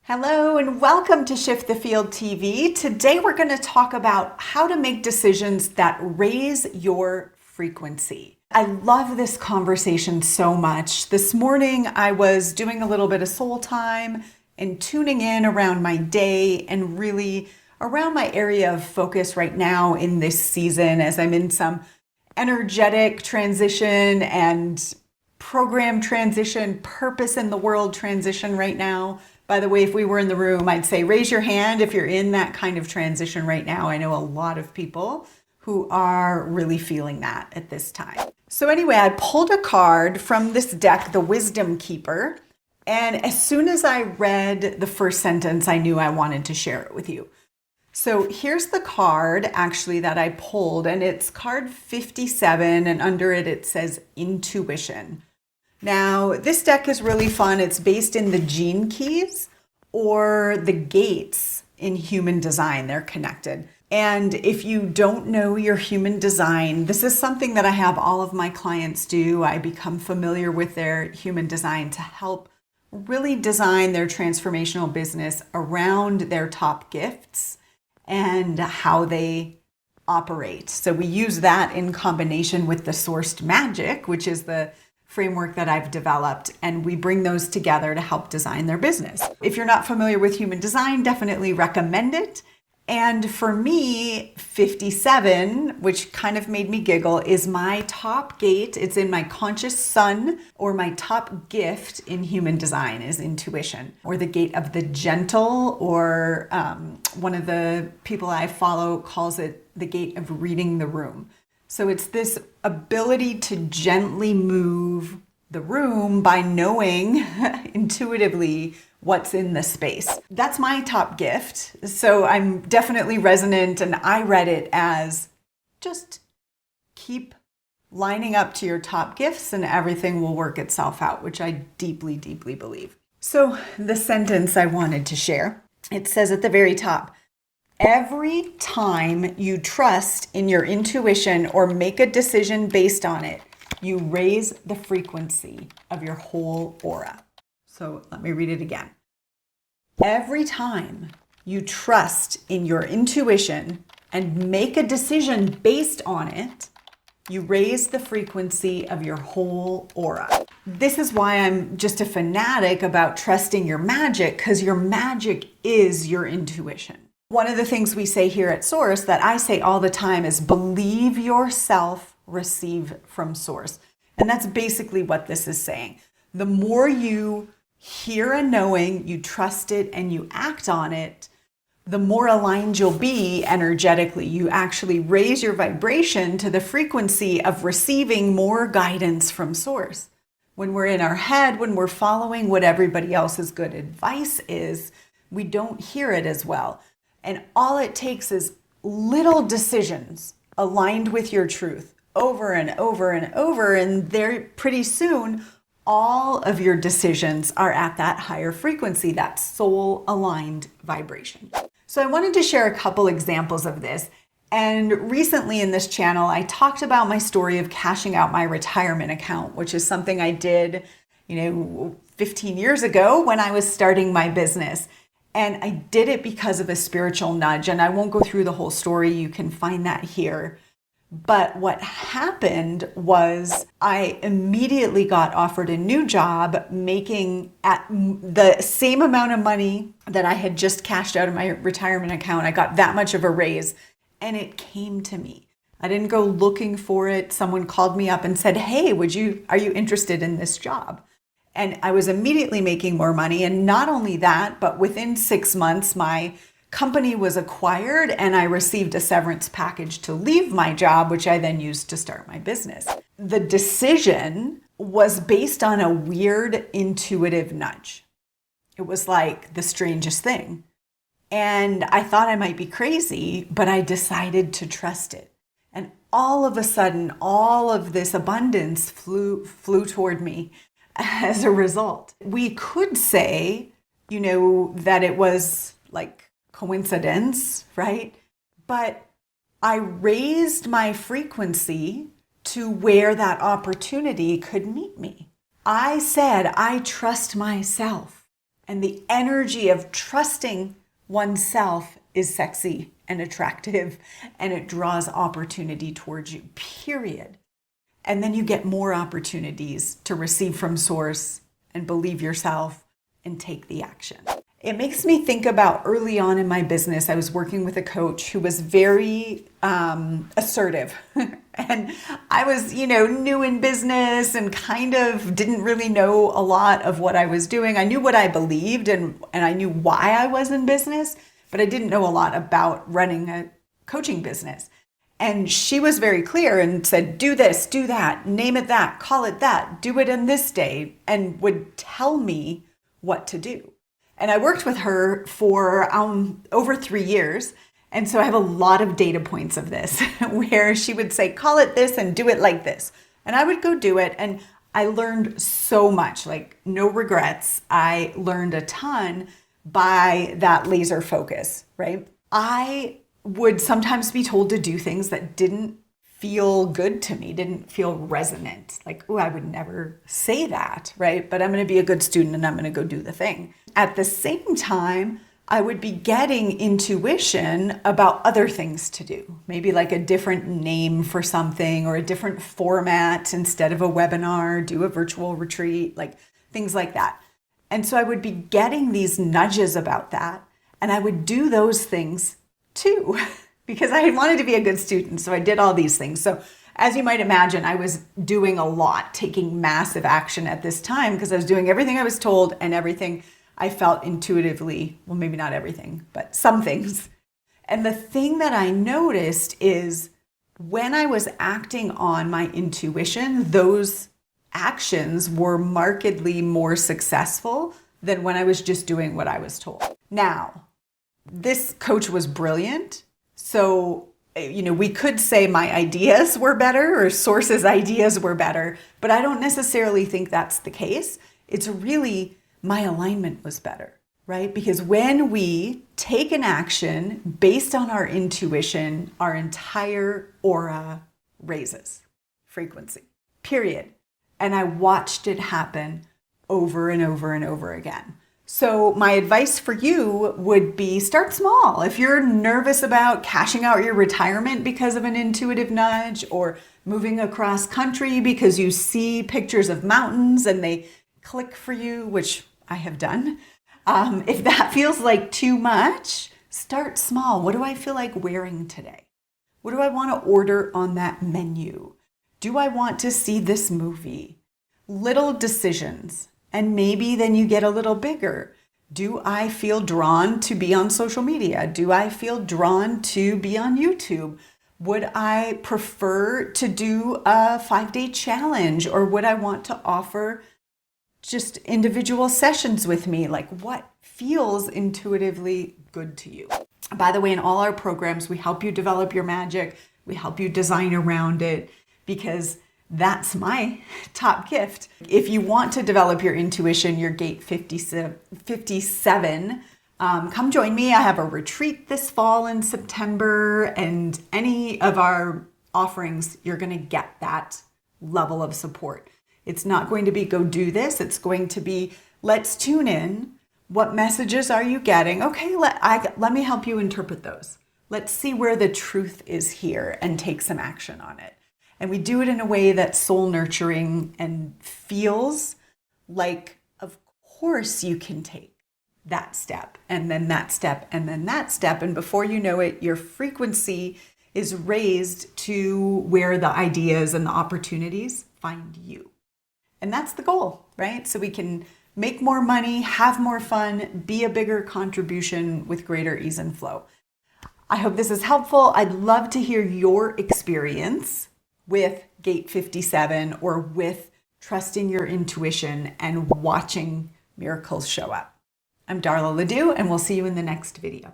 Hello and welcome to Shift the Field TV. Today we're going to talk about how to make decisions that raise your frequency. I love this conversation so much. This morning I was doing a little bit of soul time and tuning in around my day and really around my area of focus right now in this season as I'm in some energetic transition and program transition, purpose in the world transition right now. By the way, if we were in the room, I'd say raise your hand if you're in that kind of transition right now. I know a lot of people who are really feeling that at this time. So anyway, I pulled a card from this deck, the Wisdom Keeper. And as soon as I read the first sentence, I knew I wanted to share it with you. So here's the card actually that I pulled, and it's card 57, and under it, it says intuition. Now, this deck is really fun. It's based in the gene keys or the gates in human design. They're connected. And if you don't know your human design, this is something that I have all of my clients do. I become familiar with their human design to help really design their transformational business around their top gifts and how they operate. So we use that in combination with the sourced magic, which is the framework that I've developed, and we bring those together to help design their business. If you're not familiar with human design, definitely recommend it. And for me, 57, which kind of made me giggle, is my top gate. It's in my conscious sun, or my top gift in human design is intuition, or the gate of the gentle, or one of the people I follow calls it the gate of reading the room. So it's this ability to gently move the room by knowing intuitively what's in the space. That's my top gift. So I'm definitely resonant, and I read it as just keep lining up to your top gifts and everything will work itself out, which I deeply, deeply believe. So the sentence I wanted to share, it says at the very top, every time you trust in your intuition or make a decision based on it, you raise the frequency of your whole aura. So let me read it again. Every time you trust in your intuition and make a decision based on it, you raise the frequency of your whole aura. This is why I'm just a fanatic about trusting your magic, because your magic is your intuition. One of the things we say here at Source that I say all the time is believe yourself, receive from Source. And that's basically what this is saying. The more you hear a knowing, you trust it, and you act on it, the more aligned you'll be energetically. You actually raise your vibration to the frequency of receiving more guidance from Source. When we're in our head, when we're following what everybody else's good advice is, we don't hear it as well. And all it takes is little decisions aligned with your truth over and over and over. And there, pretty soon, all of your decisions are at that higher frequency, that soul aligned vibration. So I wanted to share a couple examples of this. And recently in this channel, I talked about my story of cashing out my retirement account, which is something I did, 15 years ago when I was starting my business. And I did it because of a spiritual nudge. And I won't go through the whole story. You can find that here. But what happened was I immediately got offered a new job making at the same amount of money that I had just cashed out of my retirement account. I got that much of a raise, and it came to me. I didn't go looking for it. Someone called me up and said, "Hey, are you interested in this job?" And I was immediately making more money. And not only that, but within 6 months, my company was acquired and I received a severance package to leave my job, which I then used to start my business. The decision was based on a weird intuitive nudge. It was like the strangest thing. And I thought I might be crazy, but I decided to trust it. And all of a sudden, all of this abundance flew toward me as a result. We could say, that it was like coincidence, right? But I raised my frequency to where that opportunity could meet me. I said, I trust myself. And the energy of trusting oneself is sexy and attractive, and it draws opportunity towards you, period. And then you get more opportunities to receive from source and believe yourself and take the action. It makes me think about early on in my business, I was working with a coach who was very assertive. And I was, new in business and kind of didn't really know a lot of what I was doing. I knew what I believed and I knew why I was in business, but I didn't know a lot about running a coaching business. And she was very clear and said, do this, do that, name it that, call it that, do it on this day, and would tell me what to do. And I worked with her for over 3 years. And so I have a lot of data points of this where she would say, call it this and do it like this. And I would go do it. And I learned so much, like no regrets. I learned a ton by that laser focus, right? I would sometimes be told to do things that didn't feel good to me, didn't feel resonant. Like, oh, I would never say that, right? But I'm going to be a good student and I'm going to go do the thing. At the same time, I would be getting intuition about other things to do, maybe like a different name for something or a different format instead of a webinar, do a virtual retreat, like things like that. And so I would be getting these nudges about that, and I would do those things too, because I wanted to be a good student. So I did all these things. So as you might imagine, I was doing a lot, taking massive action at this time because I was doing everything I was told and everything I felt intuitively, well, maybe not everything, but some things. And the thing that I noticed is when I was acting on my intuition, those actions were markedly more successful than when I was just doing what I was told. Now, this coach was brilliant. So, we could say my ideas were better or source's ideas were better, but I don't necessarily think that's the case. It's really my alignment was better, right? Because when we take an action based on our intuition, our entire aura raises frequency, period. And I watched it happen over and over and over again. So my advice for you would be start small. If you're nervous about cashing out your retirement because of an intuitive nudge or moving across country because you see pictures of mountains and they click for you, which I have done. If that feels like too much, start small. What do I feel like wearing today? What do I want to order on that menu? Do I want to see this movie? Little decisions. And maybe then you get a little bigger. Do I feel drawn to be on social media? Do I feel drawn to be on YouTube? Would I prefer to do a 5-day challenge, or would I want to offer just individual sessions with me? Like, what feels intuitively good to you? By the way, in all our programs, we help you develop your magic. We help you design around it, because that's my top gift. If you want to develop your intuition, your gate 57, come join me. I have a retreat this fall in September, and any of our offerings, you're going to get that level of support. It's not going to be go do this. It's going to be let's tune in. What messages are you getting? Okay, let me help you interpret those. Let's see where the truth is here and take some action on it. And we do it in a way that's soul nurturing and feels like, of course, you can take that step and then that step and then that step. And before you know it, your frequency is raised to where the ideas and the opportunities find you. And that's the goal, right? So we can make more money, have more fun, be a bigger contribution with greater ease and flow. I hope this is helpful. I'd love to hear your experience with Gate 57 or with trusting your intuition and watching miracles show up. I'm Darla LeDoux, and we'll see you in the next video.